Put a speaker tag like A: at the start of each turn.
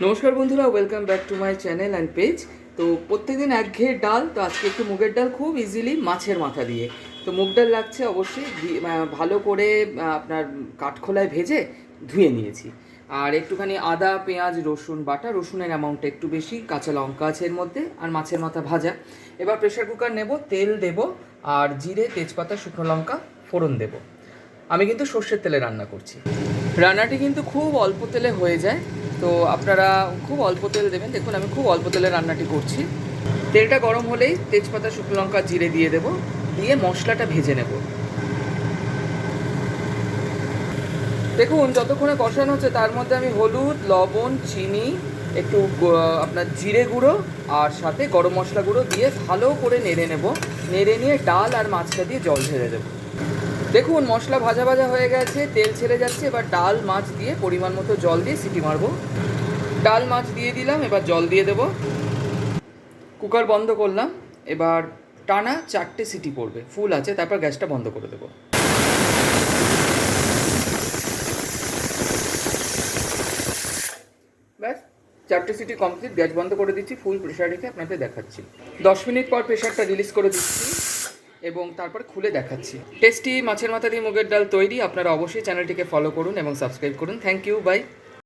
A: নমস্কার বন্ধুরা, welcome back to my channel and page. তো প্রত্যেকদিন একঘেয়ে ডাল, তো আজকে একটু মুগের ডাল খুব ইজিলি মাছের মাথা দিয়ে। তো মুগ ডাল লাগছে অবশ্যই ভালো করে আপনার কাঠখোলায় ভেজে ধুয়ে নিয়েছি। আর একটুখানি আদা, পেঁয়াজ, রসুন বাটা, রসুনের অ্যামাউন্টটা একটু বেশি, কাঁচা লঙ্কা আছে এর মধ্যে, আর মাছের মাথা ভাজা। এবার প্রেশার কুকার নেব, তেল দেব, আর জিরে, তেজপাতা, শুকনো লঙ্কা ফোড়ন দেব। আমি কিন্তু সর্ষের তেলে রান্না করছি। রান্নাটি কিন্তু খুব অল্প তেলে হয়ে যায়, তো আপনারা খুব অল্প তেল দেবেন। দেখুন আমি খুব অল্প তেলে রান্নাটি করছি। তেলটা গরম হলেই তেজপাতা, শুকনো লঙ্কা, জিরে দিয়ে দেবো, দিয়ে মশলাটা ভেজে নেব। দেখুন যতক্ষণে কষানো হচ্ছে তার মধ্যে আমি হলুদ, লবণ, চিনি, একটু আপনার জিরে গুঁড়ো আর সাথে গরম মশলা গুঁড়ো দিয়ে ভালো করে নেড়ে নেব। নেড়ে নিয়ে ডাল আর মাছটা দিয়ে জল ঢেলে দেবো। দেখুন মশলা ভাজা ভাজা হয়ে গেছে, তেল ছেড়ে যাচ্ছে। এবার ডাল মাছ দিয়ে পরিমাণ মতো জল দিয়ে সিটি মারবো। ডাল মাছ দিয়ে দিলাম, এবার জল দিয়ে দেবো। কুকার বন্ধ করলাম। এবার টানা 4টে সিটি পড়বে, ফুল আছে, তারপর গ্যাসটা বন্ধ করে দেবো। ব্যাস, 4টে সিটি কমপ্লিট, গ্যাস বন্ধ করে দিচ্ছি, ফুল প্রেশার রেখে আপনাদের দেখাচ্ছি। 10 মিনিট পর প্রেশারটা রিলিজ করে দিচ্ছি এবং তারপর খুলে দেখাচ্ছি। টেস্টি মাছের মাথা দিয়ে মুগের ডাল তৈরি। আপনারা অবশ্যই চ্যানেলটিকে ফলো করুন এবং সাবস্ক্রাইব করুন। Thank you, by.